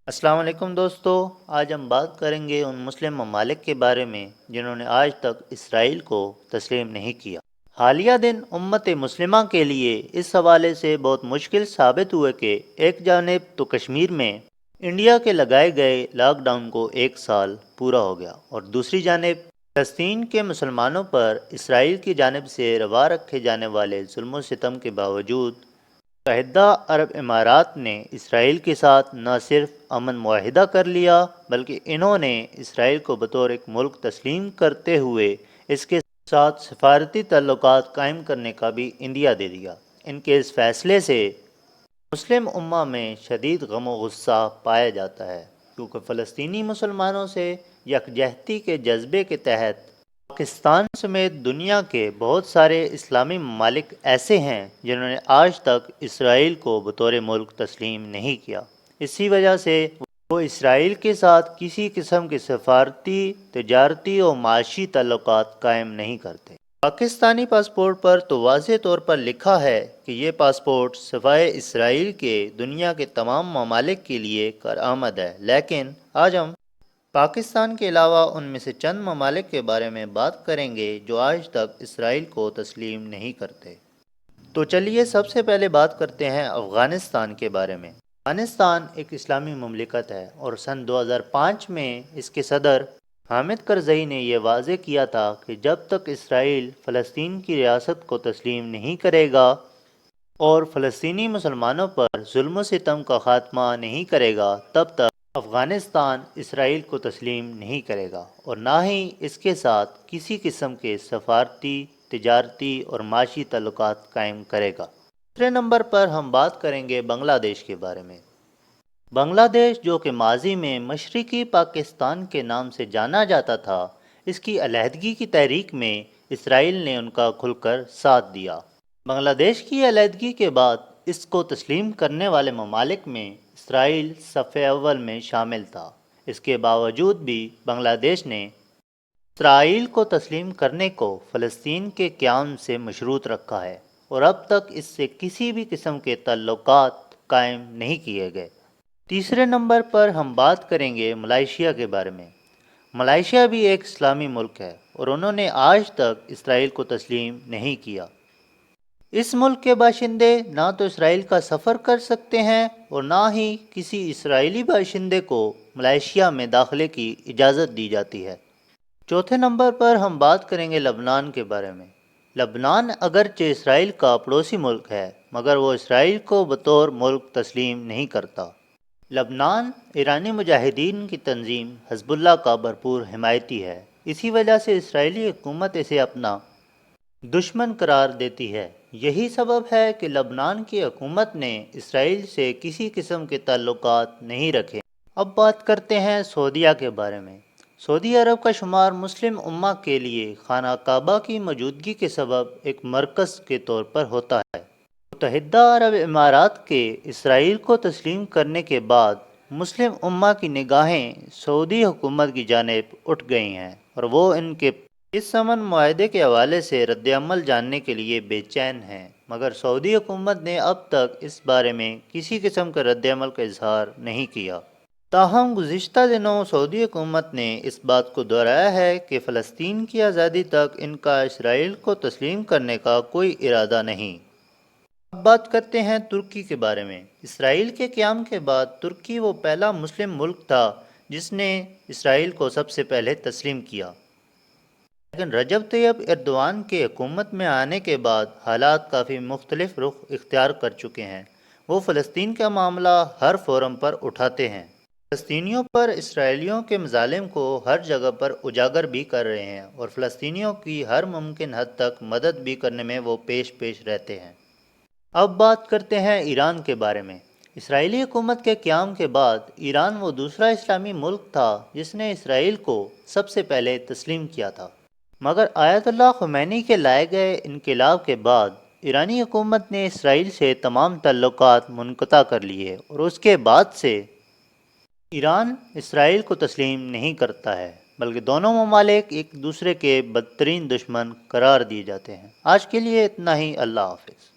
السلام علیکم دوستو، آج ہم بات کریں گے ان مسلم ممالک کے بارے میں جنہوں نے آج تک اسرائیل کو تسلیم نہیں کیا۔ حالیہ دن امت مسلمہ کے لیے اس حوالے سے بہت مشکل ثابت ہوئے کہ ایک جانب تو کشمیر میں انڈیا کے لگائے گئے لاک ڈاؤن کو 1 سال پورا ہو گیا، اور دوسری جانب فلسطین کے مسلمانوں پر اسرائیل کی جانب سے روا رکھے جانے والے ظلم و ستم کے باوجود متحدہ عرب امارات نے اسرائیل کے ساتھ نہ صرف امن معاہدہ کر لیا بلکہ انہوں نے اسرائیل کو بطور ایک ملک تسلیم کرتے ہوئے اس کے ساتھ سفارتی تعلقات قائم کرنے کا بھی عندیہ دے دیا۔ ان کے اس فیصلے سے مسلم امہ میں شدید غم و غصہ پایا جاتا ہے، کیونکہ فلسطینی مسلمانوں سے یکجہتی کے جذبے کے تحت پاکستان سمیت دنیا کے بہت سارے اسلامی ممالک ایسے ہیں جنہوں نے آج تک اسرائیل کو بطور ملک تسلیم نہیں کیا۔ اسی وجہ سے وہ اسرائیل کے ساتھ کسی قسم کے سفارتی، تجارتی اور معاشی تعلقات قائم نہیں کرتے۔ پاکستانی پاسپورٹ پر تو واضح طور پر لکھا ہے کہ یہ پاسپورٹ سوائے اسرائیل کے دنیا کے تمام ممالک کے لیے کارآمد ہے، لیکن آج ہم پاکستان کے علاوہ ان میں سے چند ممالک کے بارے میں بات کریں گے جو آج تک اسرائیل کو تسلیم نہیں کرتے۔ تو چلیے سب سے پہلے بات کرتے ہیں افغانستان کے بارے میں۔ افغانستان ایک اسلامی مملکت ہے اور سن 2005 میں اس کے صدر حامد کرزئی نے یہ واضح کیا تھا کہ جب تک اسرائیل فلسطین کی ریاست کو تسلیم نہیں کرے گا اور فلسطینی مسلمانوں پر ظلم و ستم کا خاتمہ نہیں کرے گا تب تک افغانستان اسرائیل کو تسلیم نہیں کرے گا اور نہ ہی اس کے ساتھ کسی قسم کے سفارتی، تجارتی اور معاشی تعلقات قائم کرے گا۔ دوسرے نمبر پر ہم بات کریں گے بنگلہ دیش کے بارے میں۔ بنگلہ دیش جو کہ ماضی میں مشرقی پاکستان کے نام سے جانا جاتا تھا، اس کی علیحدگی کی تحریک میں اسرائیل نے ان کا کھل کر ساتھ دیا۔ بنگلہ دیش کی علیحدگی کے بعد اس کو تسلیم کرنے والے ممالک میں اسرائیل صف اول میں شامل تھا۔ اس کے باوجود بھی بنگلہ دیش نے اسرائیل کو تسلیم کرنے کو فلسطین کے قیام سے مشروط رکھا ہے اور اب تک اس سے کسی بھی قسم کے تعلقات قائم نہیں کیے گئے۔ تیسرے نمبر پر ہم بات کریں گے ملائیشیا کے بارے میں۔ ملائیشیا بھی ایک اسلامی ملک ہے اور انہوں نے آج تک اسرائیل کو تسلیم نہیں کیا۔ اس ملک کے باشندے نہ تو اسرائیل کا سفر کر سکتے ہیں اور نہ ہی کسی اسرائیلی باشندے کو ملائیشیا میں داخلے کی اجازت دی جاتی ہے۔ چوتھے نمبر پر ہم بات کریں گے لبنان کے بارے میں۔ لبنان اگرچہ اسرائیل کا پڑوسی ملک ہے مگر وہ اسرائیل کو بطور ملک تسلیم نہیں کرتا۔ لبنان ایرانی مجاہدین کی تنظیم حزب اللہ کا بھرپور حمایتی ہے، اسی وجہ سے اسرائیلی حکومت اسے اپنا دشمن قرار دیتی ہے۔ یہی سبب ہے کہ لبنان کی حکومت نے اسرائیل سے کسی قسم کے تعلقات نہیں رکھے۔ اب بات کرتے ہیں سعودیہ کے بارے میں۔ سعودی عرب کا شمار مسلم امہ کے لیے خانہ کعبہ کی موجودگی کے سبب ایک مرکز کے طور پر ہوتا ہے۔ متحدہ عرب امارات کے اسرائیل کو تسلیم کرنے کے بعد مسلم امہ کی نگاہیں سعودی حکومت کی جانب اٹھ گئی ہیں اور وہ ان کے اس امن معاہدے کے حوالے سے رد عمل جاننے کے لیے بے چین ہیں، مگر سعودی حکومت نے اب تک اس بارے میں کسی قسم کا رد عمل کا اظہار نہیں کیا۔ تاہم گزشتہ دنوں سعودی حکومت نے اس بات کو دہرایا ہے کہ فلسطین کی آزادی تک ان کا اسرائیل کو تسلیم کرنے کا کوئی ارادہ نہیں۔ اب بات کرتے ہیں ترکی کے بارے میں۔ اسرائیل کے قیام کے بعد ترکی وہ پہلا مسلم ملک تھا جس نے اسرائیل کو سب سے پہلے تسلیم کیا، لیکن رجب طیب ایردوان کے حکومت میں آنے کے بعد حالات کافی مختلف رخ اختیار کر چکے ہیں۔ وہ فلسطین کا معاملہ ہر فورم پر اٹھاتے ہیں، فلسطینیوں پر اسرائیلیوں کے مظالم کو ہر جگہ پر اجاگر بھی کر رہے ہیں اور فلسطینیوں کی ہر ممکن حد تک مدد بھی کرنے میں وہ پیش رہتے ہیں۔ اب بات کرتے ہیں ایران کے بارے میں۔ اسرائیلی حکومت کے قیام کے بعد ایران وہ دوسرا اسلامی ملک تھا جس نے اسرائیل کو سب سے پہلے تسلیم کیا تھا، مگر آیت اللہ خمینی کے لائے گئے انقلاب کے بعد ایرانی حکومت نے اسرائیل سے تمام تعلقات منقطع کر لیے اور اس کے بعد سے ایران اسرائیل کو تسلیم نہیں کرتا ہے، بلکہ دونوں ممالک ایک دوسرے کے بدترین دشمن قرار دیے جاتے ہیں۔ آج کے لیے اتنا ہی، اللہ حافظ۔